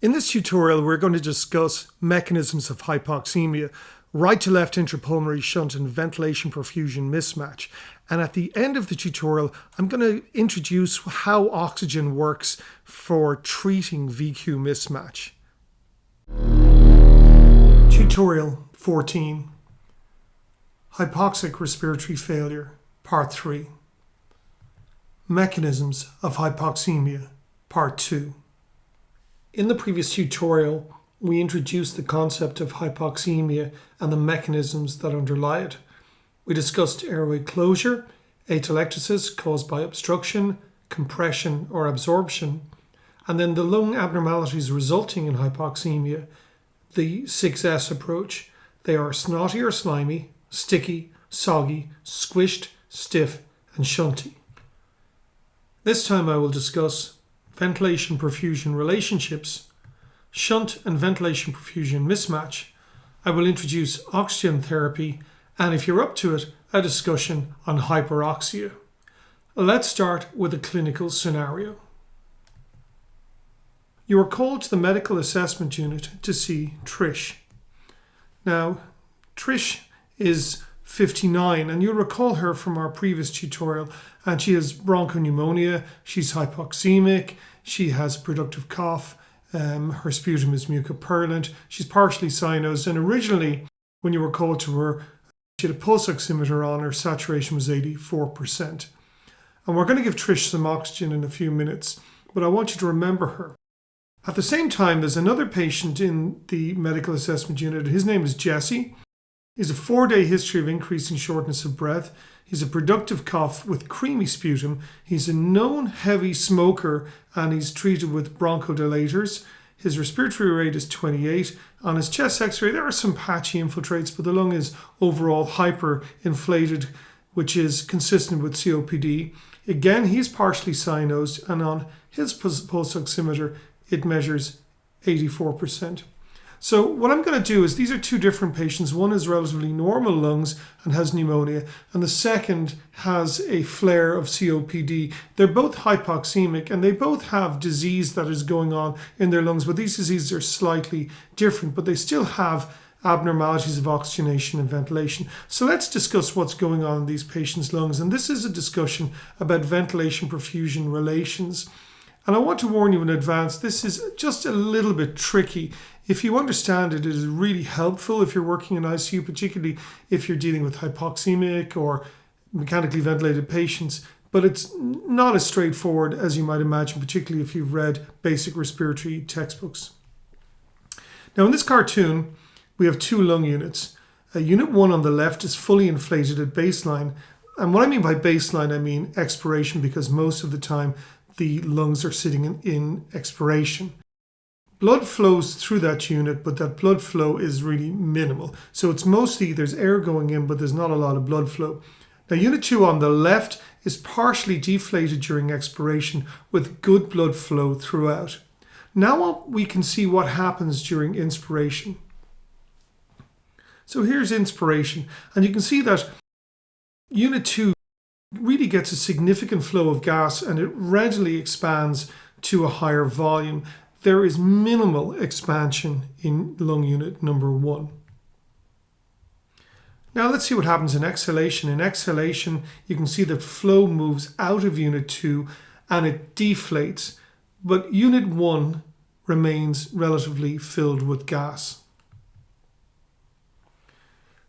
In this tutorial, we're going to discuss mechanisms of hypoxemia, right to left intrapulmonary shunt and ventilation-perfusion mismatch. And at the end of the tutorial, I'm going to introduce how oxygen works for treating VQ mismatch. Tutorial 14. Hypoxic respiratory failure, Part 3. Mechanisms of hypoxemia, Part 2. In the previous tutorial, we introduced the concept of hypoxemia and the mechanisms that underlie it. We discussed airway closure, atelectasis caused by obstruction, compression or absorption, and then the lung abnormalities resulting in hypoxemia, the 6S approach. They are snotty or slimy, sticky, soggy, squished, stiff, and shunty. This time I will discuss ventilation-perfusion relationships, shunt and ventilation-perfusion mismatch. I will introduce oxygen therapy, and if you're up to it, a discussion on hyperoxia. Let's start with a clinical scenario. You are called to the medical assessment unit to see Trish. Now, Trish is 59, and you'll recall her from our previous tutorial, and she has bronchopneumonia, she's hypoxemic, she has a productive cough, her sputum is mucopurulent, she's partially cyanosed, and originally when you were called to her, she had a pulse oximeter on, her saturation was 84%. And we're going to give Trish some oxygen in a few minutes, but I want you to remember her. At the same time, there's another patient in the medical assessment unit. His name is Jessie. He has a 4-day history of increasing shortness of breath. He's a productive cough with creamy sputum. He's a known heavy smoker and he's treated with bronchodilators. His respiratory rate is 28. On his chest x-ray, there are some patchy infiltrates, but the lung is overall hyperinflated, which is consistent with COPD. Again, he's partially cyanosed, and on his pulse oximeter, it measures 84%. So what I'm going to do is, these are two different patients. One has relatively normal lungs and has pneumonia, and the second has a flare of COPD. They're both hypoxemic and they both have disease that is going on in their lungs, but these diseases are slightly different, but they still have abnormalities of oxygenation and ventilation. So let's discuss what's going on in these patients' lungs. And this is a discussion about ventilation-perfusion relations. And I want to warn you in advance, this is just a little bit tricky. If you understand it, it is really helpful if you're working in ICU, particularly if you're dealing with hypoxemic or mechanically ventilated patients. But it's not as straightforward as you might imagine, particularly if you've read basic respiratory textbooks. Now in this cartoon, we have two lung units. Unit 1 on the left is fully inflated at baseline. And what I mean by baseline, I mean expiration, because most of the time the lungs are sitting in expiration. Blood flows through that unit, but that blood flow is really minimal. So it's mostly, there's air going in, but there's not a lot of blood flow. Now unit 2 on the left is partially deflated during expiration with good blood flow throughout. Now we can see what happens during inspiration. So here's inspiration, and you can see that unit 2 really gets a significant flow of gas and it readily expands to a higher volume. There is minimal expansion in lung unit number 1. Now let's see what happens in exhalation. In exhalation, you can see that flow moves out of unit 2 and it deflates, but unit 1 remains relatively filled with gas.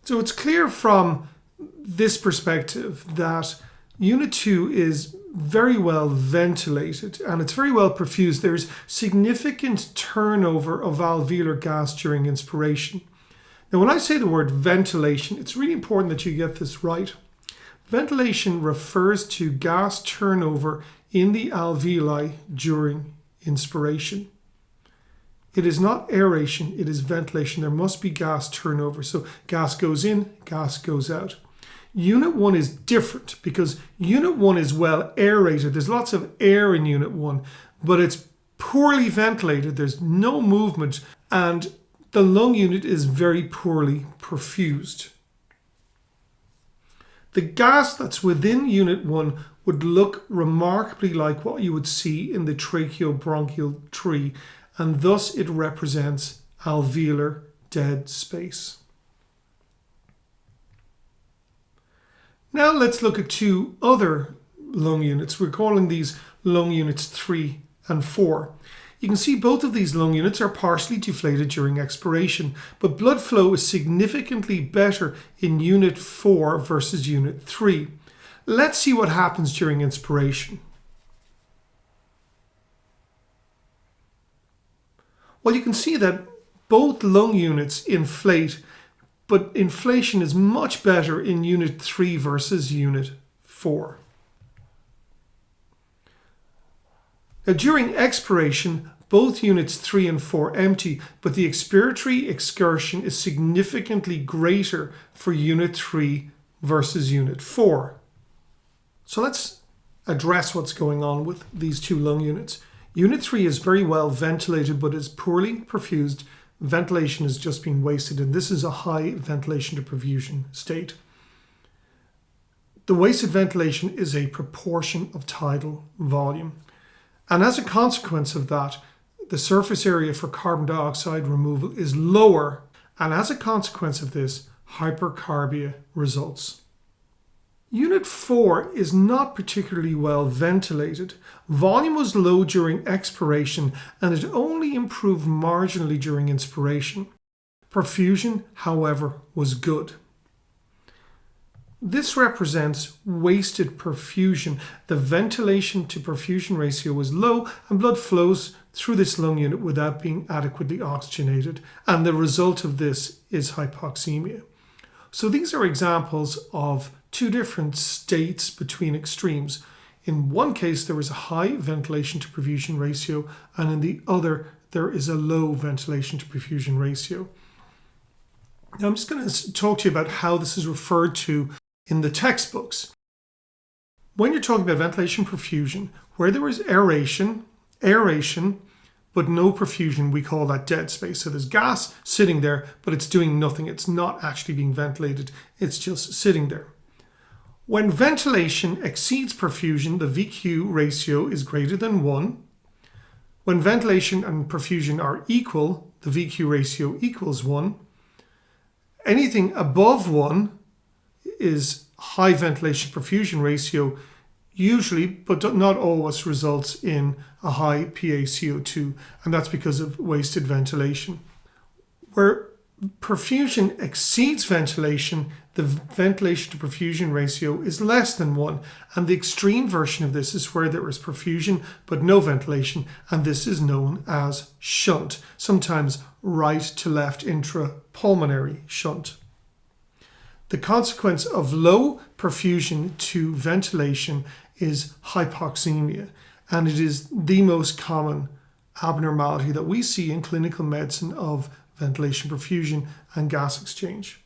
So it's clear from this perspective that unit 2 is very well ventilated and it's very well perfused. There's significant turnover of alveolar gas during inspiration. Now when I say the word ventilation, it's really important that you get this right. Ventilation refers to gas turnover in the alveoli during inspiration. It is not aeration, it is ventilation. There must be gas turnover. So gas goes in, gas goes out. Unit 1 is different because Unit 1 is well aerated. There's lots of air in Unit 1, but it's poorly ventilated. There's no movement, and the lung unit is very poorly perfused. The gas that's within Unit 1 would look remarkably like what you would see in the tracheobronchial tree. and thus it represents alveolar dead space. Now let's look at two other lung units. We're calling these lung units 3 and 4. You can see both of these lung units are partially deflated during expiration, but blood flow is significantly better in unit 4 versus unit 3. Let's see what happens during inspiration. Well, you can see that both lung units inflate, but inflation is much better in unit 3 versus unit 4. Now, during expiration, both units 3 and 4 empty, but the expiratory excursion is significantly greater for unit 3 versus unit 4. So let's address what's going on with these two lung units. Unit 3 is very well ventilated, but is poorly perfused. Ventilation is just being wasted, and this is a high ventilation to perfusion state. The wasted ventilation is a proportion of tidal volume. And as a consequence of that, the surface area for carbon dioxide removal is lower, and as a consequence of this, hypercarbia results. Unit 4 is not particularly well ventilated. Volume was low during expiration, and it only improved marginally during inspiration. Perfusion, however, was good. This represents wasted perfusion. The ventilation to perfusion ratio was low, and blood flows through this lung unit without being adequately oxygenated, and the result of this is hypoxemia. So these are examples of two different states between extremes. In one case, there is a high ventilation to perfusion ratio, and in the other, there is a low ventilation to perfusion ratio. Now, I'm just going to talk to you about how this is referred to in the textbooks. When you're talking about ventilation perfusion, where there is aeration, but no perfusion, we call that dead space. So there's gas sitting there, but it's doing nothing. It's not actually being ventilated. It's just sitting there. When ventilation exceeds perfusion, the VQ ratio is greater than 1. When ventilation and perfusion are equal, the VQ ratio equals 1. Anything above 1 is high ventilation perfusion ratio, usually, but not always, results in a high PaCO2, and that's because of wasted ventilation. Where perfusion exceeds ventilation, the ventilation to perfusion ratio is less than 1, and the extreme version of this is where there is perfusion but no ventilation, and this is known as shunt, sometimes right to left intrapulmonary shunt. The consequence of low perfusion to ventilation is hypoxemia, and it is the most common abnormality that we see in clinical medicine of ventilation perfusion and gas exchange.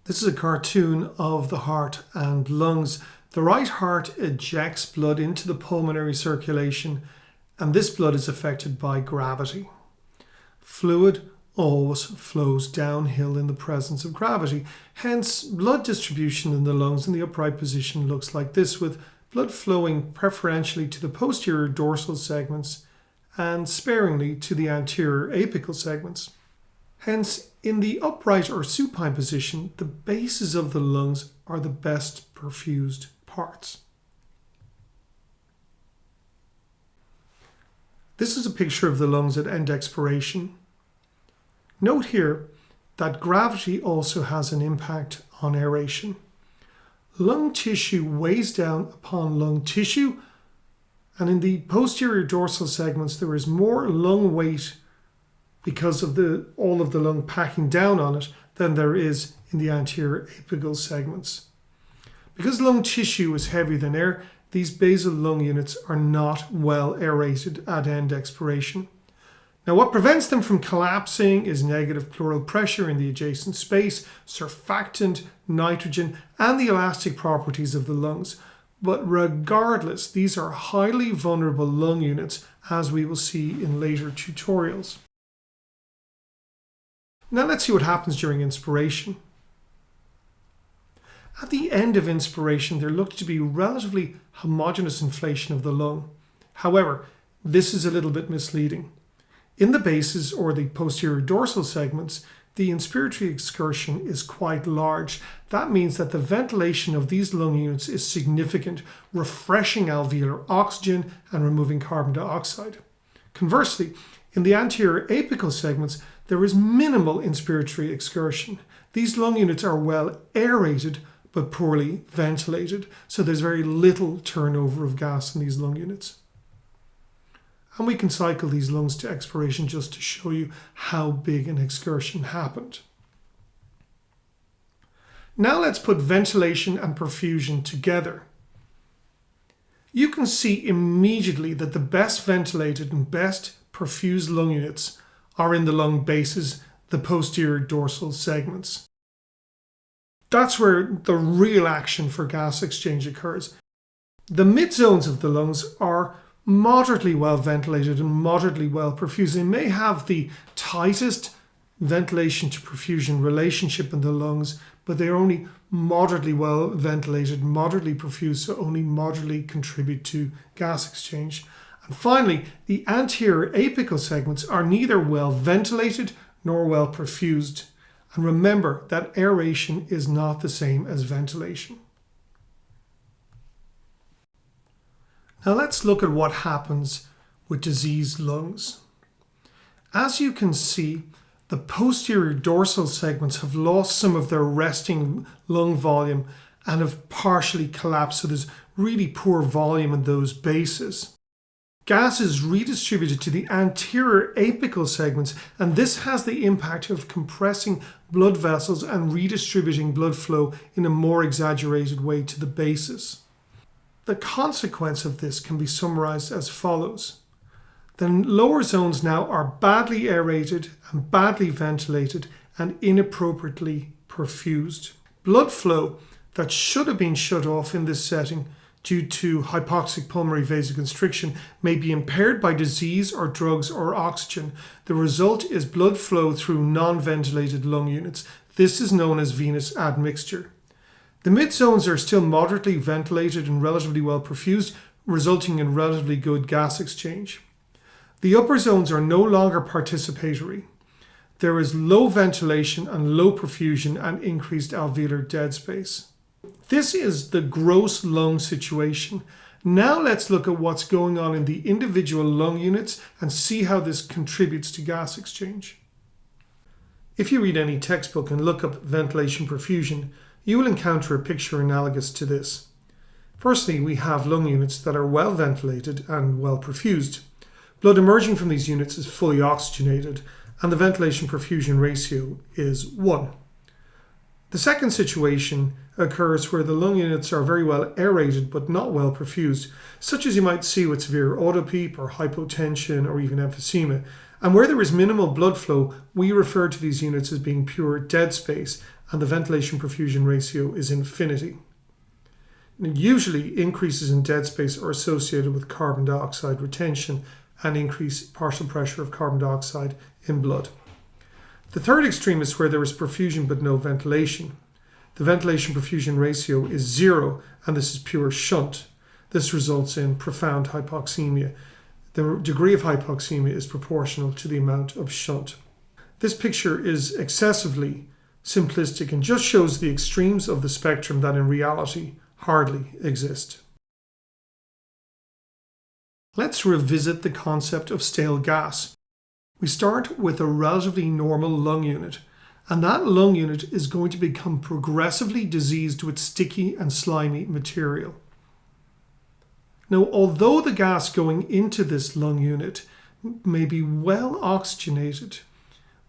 This is a cartoon of the heart and lungs. The right heart ejects blood into the pulmonary circulation, and this blood is affected by gravity. Fluid always flows downhill in the presence of gravity. Hence, blood distribution in the lungs in the upright position looks like this, with blood flowing preferentially to the posterior dorsal segments and sparingly to the anterior apical segments. Hence, in the upright or supine position, the bases of the lungs are the best perfused parts. This is a picture of the lungs at end expiration. Note here that gravity also has an impact on aeration. Lung tissue weighs down upon lung tissue, and in the posterior dorsal segments there is more lung weight because of all of the lung packing down on it than there is in the anterior apical segments. Because lung tissue is heavier than air, these basal lung units are not well aerated at end expiration. Now, what prevents them from collapsing is negative pleural pressure in the adjacent space, surfactant, nitrogen, and the elastic properties of the lungs. But regardless, these are highly vulnerable lung units, as we will see in later tutorials. Now let's see what happens during inspiration. At the end of inspiration, there looked to be relatively homogeneous inflation of the lung. However, This is a little bit misleading. In the bases or the posterior dorsal segments, the inspiratory excursion is quite large. That means that the ventilation of these lung units is significant, refreshing alveolar oxygen and removing carbon dioxide. Conversely, in the anterior apical segments, there is minimal inspiratory excursion. These lung units are well aerated but poorly ventilated, so there's very little turnover of gas in these lung units. And we can cycle these lungs to expiration just to show you how big an excursion happened. Now let's put ventilation and perfusion together. You can see immediately that the best ventilated and best perfused lung units are in the lung bases, the posterior dorsal segments. That's where the real action for gas exchange occurs. The mid-zones of the lungs are moderately well ventilated and moderately well perfused. They may have the tightest ventilation to perfusion relationship in the lungs, but they're only moderately well ventilated, moderately perfused, so only moderately contribute to gas exchange. And finally, the anterior apical segments are neither well ventilated nor well perfused. And remember that aeration is not the same as ventilation. Now let's look at what happens with diseased lungs. As you can see, the posterior dorsal segments have lost some of their resting lung volume and have partially collapsed, so there's really poor volume in those bases. Gas is redistributed to the anterior apical segments, and this has the impact of compressing blood vessels and redistributing blood flow in a more exaggerated way to the bases. The consequence of this can be summarized as follows. The lower zones now are badly aerated and badly ventilated and inappropriately perfused. Blood flow that should have been shut off in this setting due to hypoxic pulmonary vasoconstriction may be impaired by disease or drugs or oxygen. The result is blood flow through non-ventilated lung units. This is known as venous admixture. The mid-zones are still moderately ventilated and relatively well perfused, resulting in relatively good gas exchange. The upper zones are no longer participatory. There is low ventilation and low perfusion and increased alveolar dead space. This is the gross lung situation. Now let's look at what's going on in the individual lung units and see how this contributes to gas exchange. If you read any textbook and look up ventilation perfusion, you will encounter a picture analogous to this. Firstly, we have lung units that are well ventilated and well perfused. Blood emerging from these units is fully oxygenated, and the ventilation-perfusion ratio is 1. The second situation occurs where the lung units are very well aerated but not well perfused, such as you might see with severe autopeep or hypotension or even emphysema. And where there is minimal blood flow, we refer to these units as being pure dead space, and the ventilation-perfusion ratio is infinity. And usually, increases in dead space are associated with carbon dioxide retention and increased partial pressure of carbon dioxide in blood. The third extreme is where there is perfusion but no ventilation. The ventilation-perfusion ratio is 0, and this is pure shunt. This results in profound hypoxemia. The degree of hypoxemia is proportional to the amount of shunt. This picture is excessively simplistic and just shows the extremes of the spectrum that in reality hardly exist. Let's revisit the concept of stale gas. We start with a relatively normal lung unit, and that lung unit is going to become progressively diseased with sticky and slimy material. Now, although the gas going into this lung unit may be well oxygenated,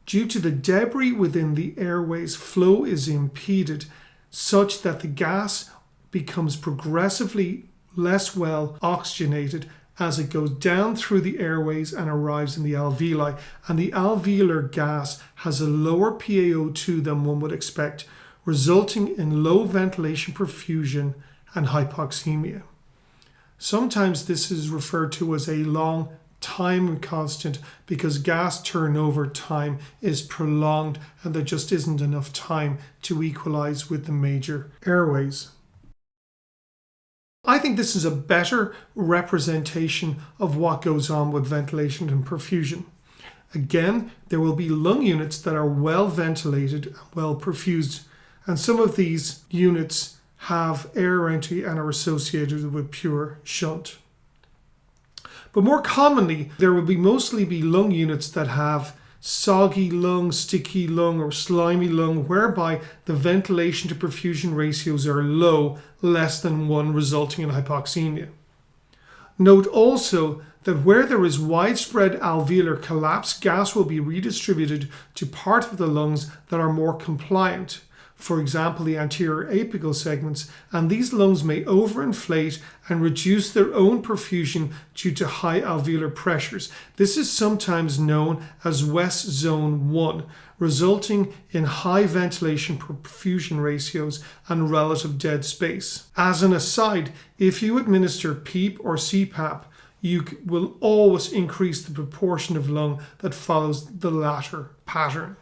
due to the debris within the airways, flow is impeded such that the gas becomes progressively less well oxygenated as it goes down through the airways and arrives in the alveoli, and the alveolar gas has a lower PaO2 than one would expect, resulting in low ventilation perfusion and hypoxemia. Sometimes this is referred to as a long time constant because gas turnover time is prolonged and there just isn't enough time to equalize with the major airways. I think this is a better representation of what goes on with ventilation and perfusion. Again, there will be lung units that are well ventilated and well perfused, and some of these units have air entry and are associated with pure shunt. But more commonly, there will mostly be lung units that have soggy lung, sticky lung, or slimy lung, whereby the ventilation to perfusion ratios are low, less than 1, resulting in hypoxemia. Note also that where there is widespread alveolar collapse, gas will be redistributed to parts of the lungs that are more compliant, for example the anterior apical segments, and these lungs may overinflate and reduce their own perfusion due to high alveolar pressures. This is sometimes known as West Zone 1, resulting in high ventilation perfusion ratios and relative dead space. As an aside, if you administer PEEP or CPAP, you will always increase the proportion of lung that follows the latter pattern.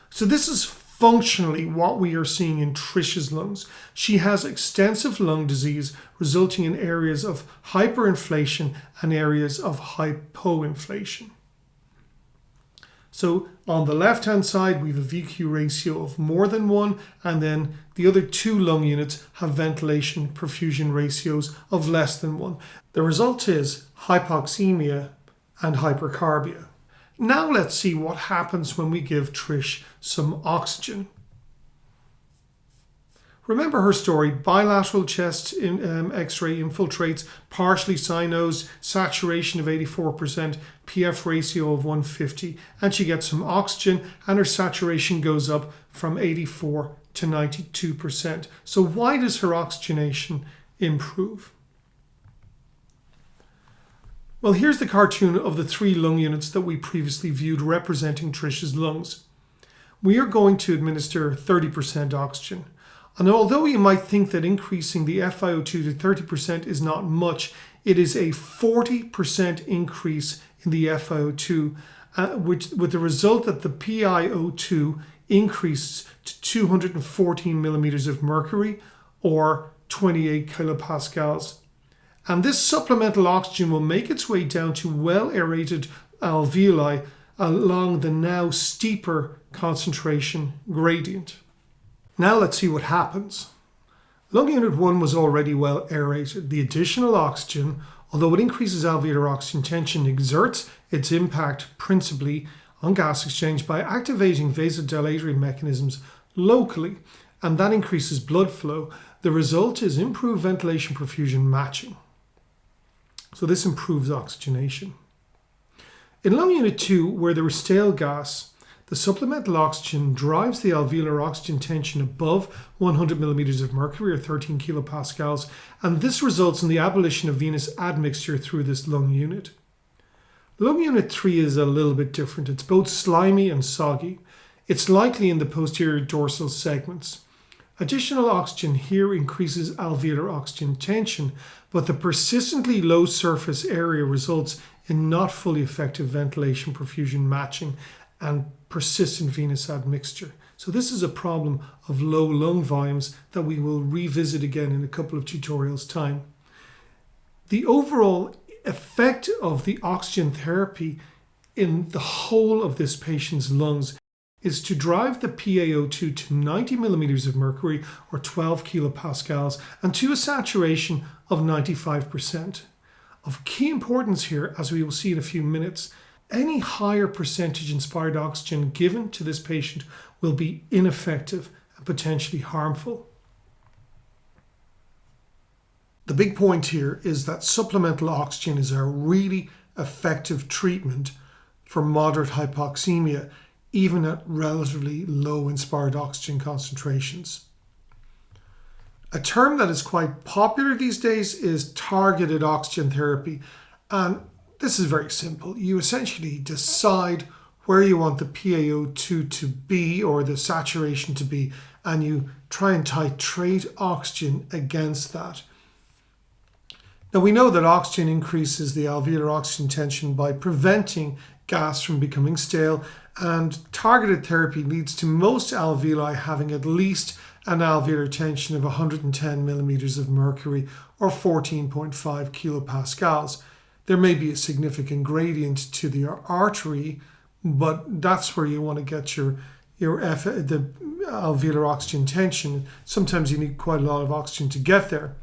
So this is functionally what we are seeing in Trish's lungs. She has extensive lung disease resulting in areas of hyperinflation and areas of hypoinflation. So on the left hand side we have a VQ ratio of more than 1, and then the other 2 lung units have ventilation perfusion ratios of less than 1. The result is hypoxemia and hypercarbia. Now let's see what happens when we give Trish some oxygen. Remember her story: bilateral chest x-ray infiltrates, partially cyanosed, saturation of 84%, PF ratio of 150, and she gets some oxygen and her saturation goes up from 84 to 92%. So why does her oxygenation improve? Well, here's the cartoon of the 3 lung units that we previously viewed representing Trish's lungs. We are going to administer 30% oxygen. And although you might think that increasing the FiO2 to 30% is not much, it is a 40% increase in the FiO2, with the result that the PiO2 increases to 214 millimeters of mercury, or 28 kilopascals. And this supplemental oxygen will make its way down to well-aerated alveoli along the now steeper concentration gradient. Now let's see what happens. Lung unit 1 was already well aerated. The additional oxygen, although it increases alveolar oxygen tension, exerts its impact principally on gas exchange by activating vasodilatory mechanisms locally, and that increases blood flow. The result is improved ventilation perfusion matching. So this improves oxygenation. In lung unit 2, where there was stale gas, the supplemental oxygen drives the alveolar oxygen tension above 100 millimeters of mercury, or 13 kilopascals, and this results in the abolition of venous admixture through this lung unit. Lung unit 3 is a little bit different. It's both slimy and soggy. It's likely in the posterior dorsal segments. Additional oxygen here increases alveolar oxygen tension, but the persistently low surface area results in not fully effective ventilation perfusion matching and persistent venous admixture. So this is a problem of low lung volumes that we will revisit again in a couple of tutorials' time. The overall effect of the oxygen therapy in the whole of this patient's lungs is to drive the PaO2 to 90 millimeters of mercury, or 12 kilopascals, and to a saturation of 95%. Of key importance here, as we will see in a few minutes, any higher percentage inspired oxygen given to this patient will be ineffective and potentially harmful. The big point here is that supplemental oxygen is a really effective treatment for moderate hypoxemia, even at relatively low inspired oxygen concentrations. A term that is quite popular these days is targeted oxygen therapy, and this is very simple. You essentially decide where you want the PaO2 to be, or the saturation to be, and you try and titrate oxygen against that. Now we know that oxygen increases the alveolar oxygen tension by preventing gas from becoming stale, and targeted therapy leads to most alveoli having at least an alveolar tension of 110 millimeters of mercury or 14.5 kilopascals. There may be a significant gradient to the artery, but that's where you want to get the alveolar oxygen tension. Sometimes you need quite a lot of oxygen to get there.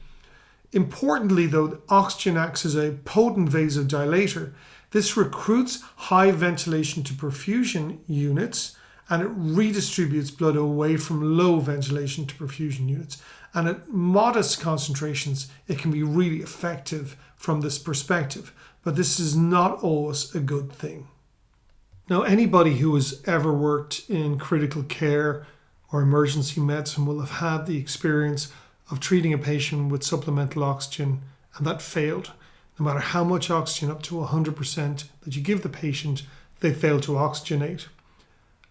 Importantly though, oxygen acts as a potent vasodilator. This recruits high ventilation to perfusion units, and it redistributes blood away from low ventilation to perfusion units. And at modest concentrations, it can be really effective from this perspective, but this is not always a good thing. Now, anybody who has ever worked in critical care or emergency medicine will have had the experience of treating a patient with supplemental oxygen and that failed. No matter how much oxygen, up to 100%, that you give the patient, they fail to oxygenate.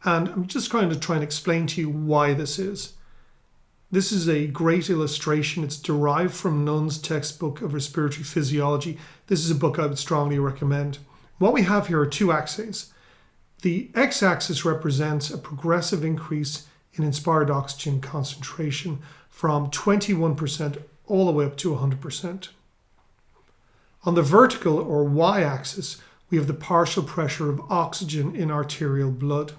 And I'm just going to try and explain to you why this is. This is a great illustration. It's derived from Nunn's textbook of respiratory physiology. This is a book I would strongly recommend. What we have here are two axes. The x-axis represents a progressive increase in inspired oxygen concentration from 21% all the way up to 100%. On the vertical or y-axis, we have the partial pressure of oxygen in arterial blood.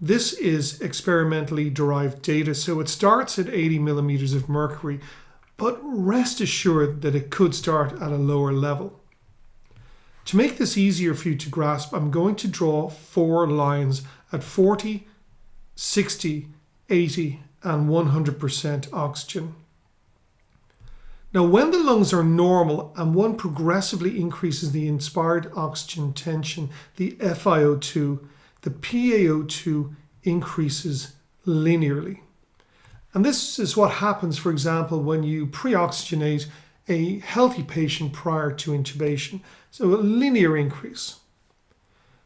This is experimentally derived data, so it starts at 80 millimeters of mercury, but rest assured that it could start at a lower level. To make this easier for you to grasp, I'm going to draw 4 lines at 40, 60, 80, and 100% oxygen. Now, when the lungs are normal and one progressively increases the inspired oxygen tension, the FiO2, the PaO2 increases linearly. And this is what happens, for example, when you pre-oxygenate a healthy patient prior to intubation. So a linear increase.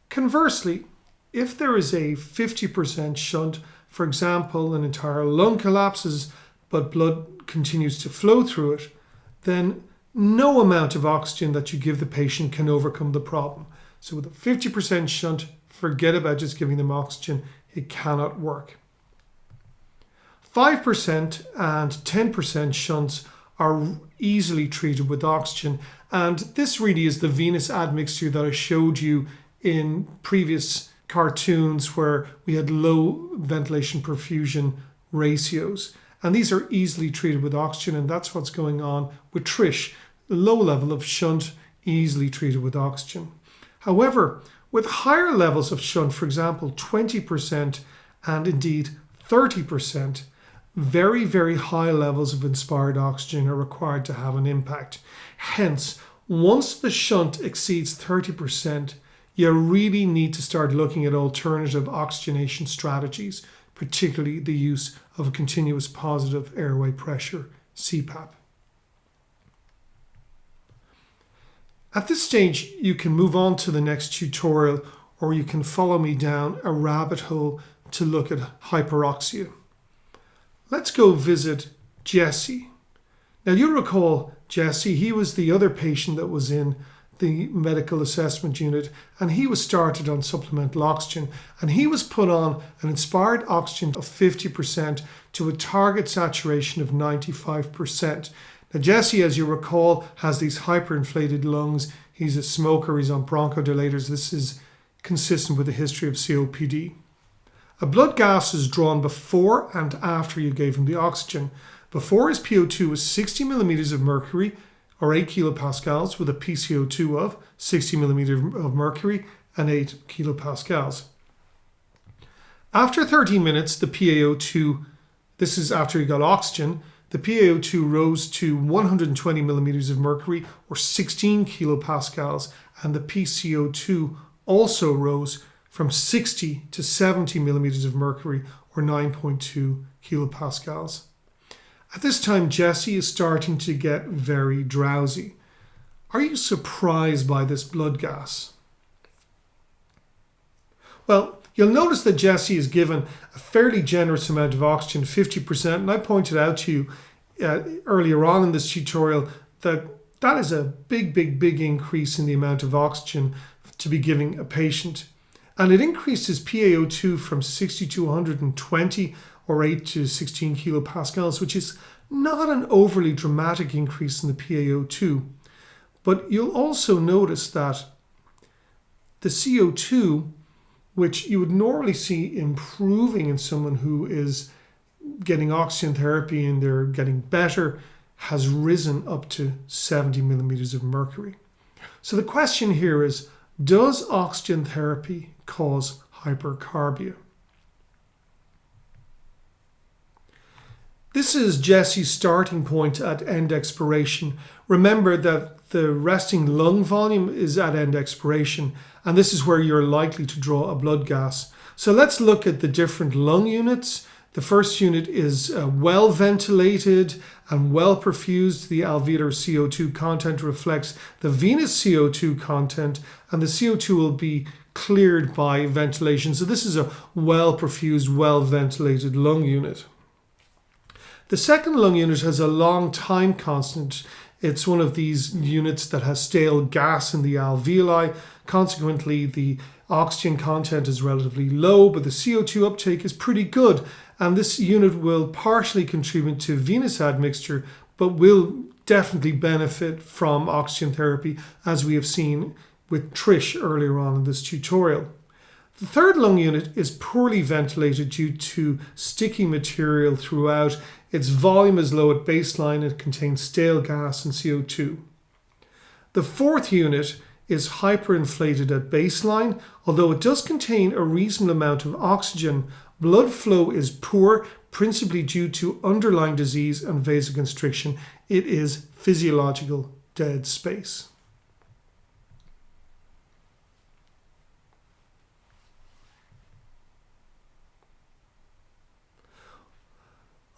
Conversely, if there is a 50% shunt, for example, an entire lung collapses, but blood continues to flow through it, then no amount of oxygen that you give the patient can overcome the problem. So with a 50% shunt, forget about just giving them oxygen. It cannot work. 5% and 10% shunts are easily treated with oxygen, and this really is the venous admixture that I showed you in previous cartoons where we had low ventilation perfusion ratios, and these are easily treated with oxygen, and that's what's going on with Trish. Low level of shunt, easily treated with oxygen. However, with higher levels of shunt, for example 20% and indeed 30%, very, very high levels of inspired oxygen are required to have an impact. Hence, once the shunt exceeds 30%, you really need to start looking at alternative oxygenation strategies, particularly the use of a continuous positive airway pressure, CPAP. At this stage, you can move on to the next tutorial, or you can follow me down a rabbit hole to look at hyperoxia. Let's go visit Jessie. Now you'll recall Jessie, he was the other patient that was in the medical assessment unit, and he was started on supplemental oxygen, and he was put on an inspired oxygen of 50% to a target saturation of 95%. Now Jessie, as you recall, has these hyperinflated lungs. He's a smoker, he's on bronchodilators. This is consistent with the history of COPD. A blood gas is drawn before and after you gave him the oxygen. Before, his PO2 was 60 millimeters of mercury, or 8 kilopascals, with a PCO2 of 60 millimeters of mercury and 8 kilopascals. After 13 minutes, the PaO2, this is after he got oxygen, the PaO2 rose to 120 millimeters of mercury, or 16 kilopascals, and the PCO2 also rose from 60 to 70 millimeters of mercury, or 9.2 kilopascals. At this time, Jessie is starting to get very drowsy. Are you surprised by this blood gas? Well, you'll notice that Jessie is given a fairly generous amount of oxygen, 50%, and I pointed out to you earlier on in this tutorial that that is a big increase in the amount of oxygen to be giving a patient. And it increased his PaO2 from 60 to 120, or 8 to 16 kilopascals, which is not an overly dramatic increase in the PaO2. But you'll also notice that the CO2, which you would normally see improving in someone who is getting oxygen therapy and they're getting better, has risen up to 70 millimeters of mercury. So the question here is, does oxygen therapy cause hypercarbia? This is Jessie's starting point at end expiration. Remember that the resting lung volume is at end expiration, and this is where you're likely to draw a blood gas. So let's look at the different lung units. The first unit is well ventilated and well perfused. The alveolar CO2 content reflects the venous CO2 content, and the CO2 will be cleared by ventilation. So this is a well perfused, well ventilated lung unit. The second lung unit has a long time constant. It's one of these units that has stale gas in the alveoli. Consequently, the oxygen content is relatively low, but the CO2 uptake is pretty good. And this unit will partially contribute to venous admixture, but will definitely benefit from oxygen therapy, as we have seen with Trish earlier on in this tutorial. The third lung unit is poorly ventilated due to sticky material throughout. Its volume is low at baseline. It contains stale gas and CO2. The fourth unit is hyperinflated at baseline. Although it does contain a reasonable amount of oxygen, blood flow is poor, principally due to underlying disease and vasoconstriction. It is physiological dead space.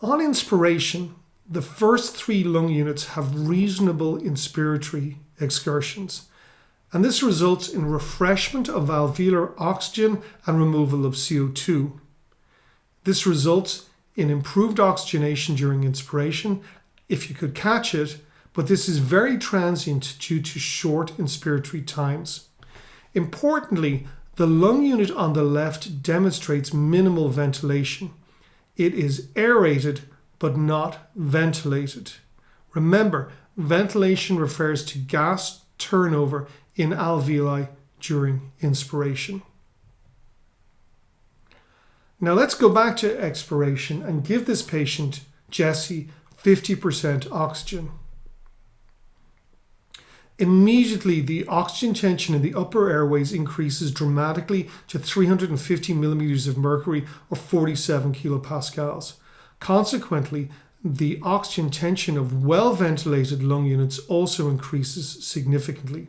On inspiration, the first three lung units have reasonable inspiratory excursions, and this results in refreshment of alveolar oxygen and removal of CO2. This results in improved oxygenation during inspiration, if you could catch it, but this is very transient due to short inspiratory times. Importantly, the lung unit on the left demonstrates minimal ventilation. It is aerated but not ventilated. Remember, ventilation refers to gas turnover in alveoli during inspiration. Now let's go back to expiration and give this patient, Jessie, 50% oxygen. Immediately, the oxygen tension in the upper airways increases dramatically to 350 millimeters of mercury or 47 kilopascals. Consequently, the oxygen tension of well-ventilated lung units also increases significantly.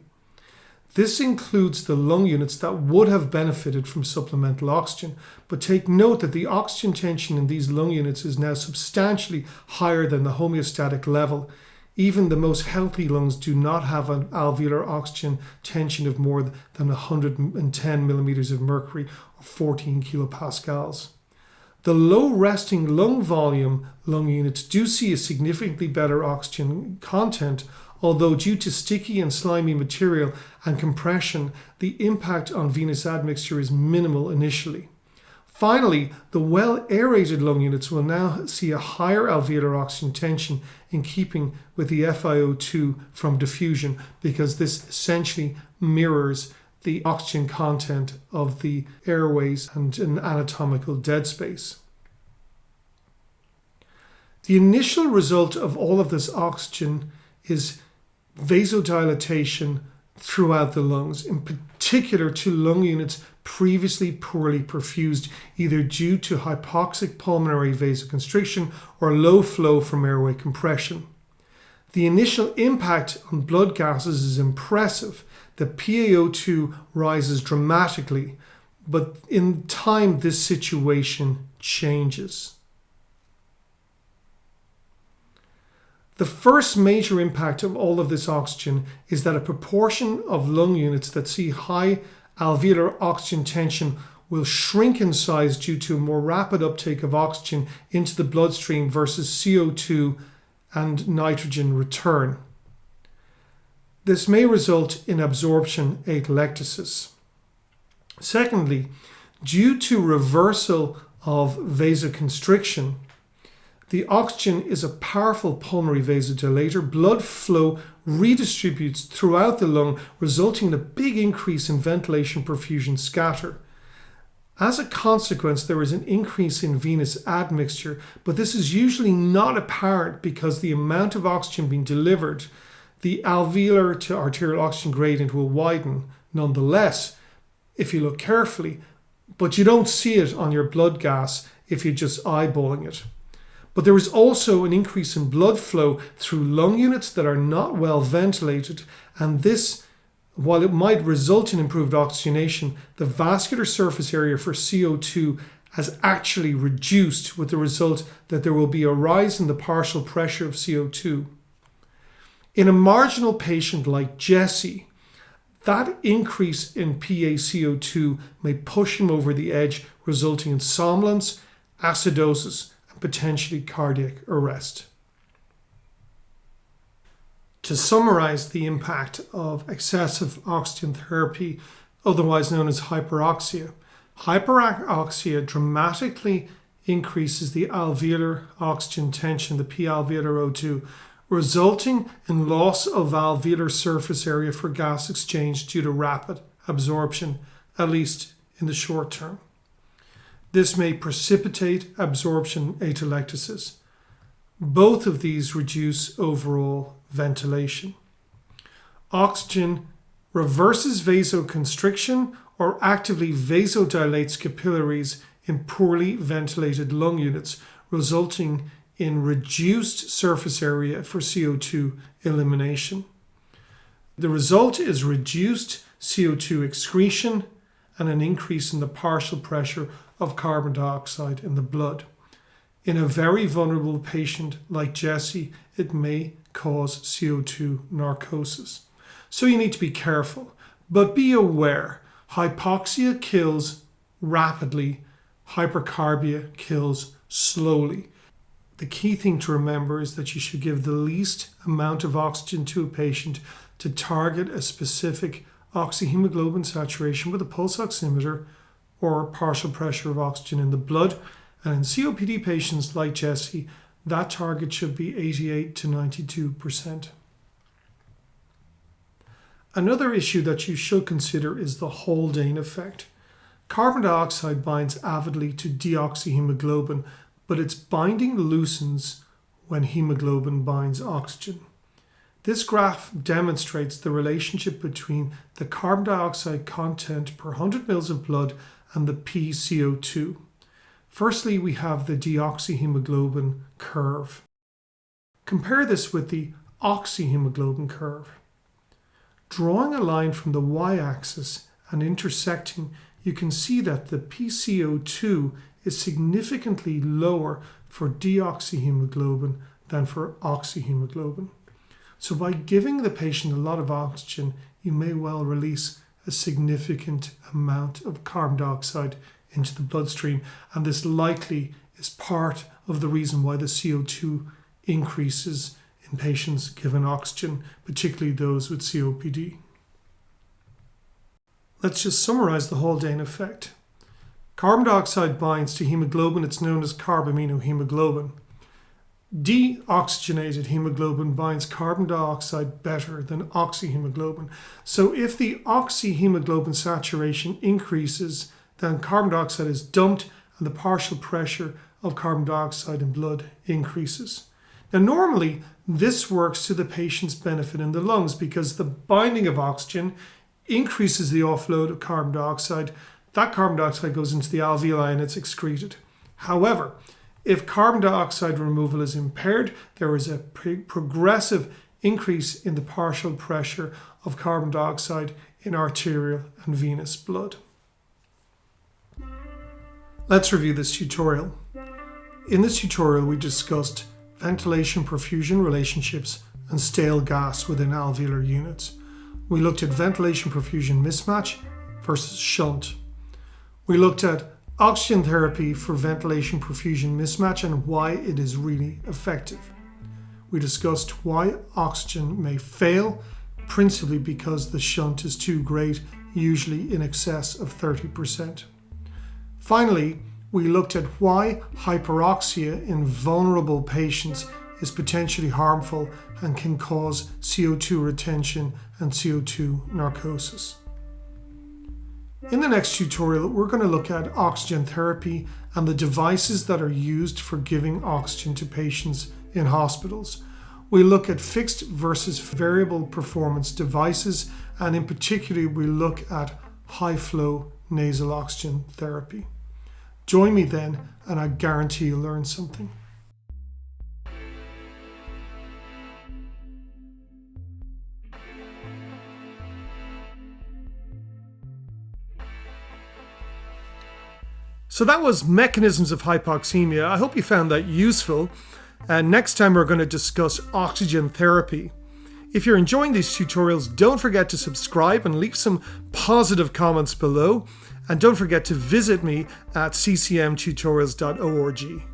This includes the lung units that would have benefited from supplemental oxygen, but take note that the oxygen tension in these lung units is now substantially higher than the homeostatic level. Even the most healthy lungs do not have an alveolar oxygen tension of more than 110 millimeters of mercury or 14 kilopascals. The low resting lung volume lung units do see a significantly better oxygen content, although due to sticky and slimy material and compression, the impact on venous admixture is minimal initially. Finally, the well-aerated lung units will now see a higher alveolar oxygen tension in keeping with the FiO2 from diffusion, because this essentially mirrors the oxygen content of the airways and an anatomical dead space. The initial result of all of this oxygen is vasodilatation throughout the lungs, in particular to lung units previously poorly perfused, either due to hypoxic pulmonary vasoconstriction or low flow from airway compression. The initial impact on blood gases is impressive. The PaO2 rises dramatically, but in time this situation changes. The first major impact of all of this oxygen is that a proportion of lung units that see high alveolar oxygen tension will shrink in size due to a more rapid uptake of oxygen into the bloodstream versus CO2 and nitrogen return. This may result in absorption atelectasis. Secondly, due to reversal of vasoconstriction. The oxygen is a powerful pulmonary vasodilator. Blood flow redistributes throughout the lung, resulting in a big increase in ventilation-perfusion scatter. As a consequence, there is an increase in venous admixture, but this is usually not apparent because the amount of oxygen being delivered, the alveolar to arterial oxygen gradient will widen nonetheless if you look carefully, but you don't see it on your blood gas if you're just eyeballing it. But there is also an increase in blood flow through lung units that are not well ventilated, and this, while it might result in improved oxygenation, the vascular surface area for CO2 has actually reduced, with the result that there will be a rise in the partial pressure of CO2. In a marginal patient like Jessie, that increase in PaCO2 may push him over the edge, resulting in somnolence, acidosis, and potentially cardiac arrest. To summarize the impact of excessive oxygen therapy, otherwise known as hyperoxia, hyperoxia dramatically increases the alveolar oxygen tension, the P alveolar O2, resulting in loss of alveolar surface area for gas exchange due to rapid absorption, at least in the short term. This may precipitate absorption atelectasis. Both of these reduce overall ventilation. Oxygen reverses vasoconstriction or actively vasodilates capillaries in poorly ventilated lung units, resulting in reduced surface area for CO2 elimination. The result is reduced CO2 excretion and an increase in the partial pressure of carbon dioxide in the blood. In a very vulnerable patient like Jessie, it may cause CO2 narcosis. So you need to be careful, but be aware, hypoxia kills rapidly, hypercarbia kills slowly. The key thing to remember is that you should give the least amount of oxygen to a patient to target a specific oxyhemoglobin saturation with a pulse oximeter or partial pressure of oxygen in the blood. And in COPD patients like Jessie, that target should be 88 to 92%. Another issue that you should consider is the Haldane effect. Carbon dioxide binds avidly to deoxyhemoglobin, but its binding loosens when hemoglobin binds oxygen. This graph demonstrates the relationship between the carbon dioxide content per 100 ml of blood and the pCO2. Firstly, we have the deoxyhemoglobin curve. Compare this with the oxyhemoglobin curve. Drawing a line from the y-axis and intersecting, you can see that the pCO2 is significantly lower for deoxyhemoglobin than for oxyhemoglobin. So by giving the patient a lot of oxygen, you may well release a significant amount of carbon dioxide into the bloodstream, and this likely is part of the reason why the CO2 increases in patients given oxygen, particularly those with COPD. Let's just summarize the Haldane effect. Carbon dioxide binds to hemoglobin. It's known as carbaminohemoglobin. Deoxygenated hemoglobin binds carbon dioxide better than oxyhemoglobin. So if the oxyhemoglobin saturation increases, then carbon dioxide is dumped and the partial pressure of carbon dioxide in blood increases. Now normally this works to the patient's benefit in the lungs because the binding of oxygen increases the offload of carbon dioxide. That carbon dioxide goes into the alveoli and it's excreted. However, if carbon dioxide removal is impaired, there is a progressive increase in the partial pressure of carbon dioxide in arterial and venous blood. Let's review this tutorial. In this tutorial, we discussed ventilation-perfusion relationships and stale gas within alveolar units. We looked at ventilation-perfusion mismatch versus shunt. We looked at oxygen therapy for ventilation-perfusion mismatch and why it is really effective. We discussed why oxygen may fail, principally because the shunt is too great, usually in excess of 30%. Finally, we looked at why hyperoxia in vulnerable patients is potentially harmful and can cause CO2 retention and CO2 narcosis. In the next tutorial, we're going to look at oxygen therapy and the devices that are used for giving oxygen to patients in hospitals. We look at fixed versus variable performance devices, and in particular, we look at high flow nasal oxygen therapy. Join me then, and I guarantee you'll learn something. So that was mechanisms of hypoxemia. I hope you found that useful. And next time we're going to discuss oxygen therapy. If you're enjoying these tutorials, don't forget to subscribe and leave some positive comments below. And don't forget to visit me at ccmtutorials.org.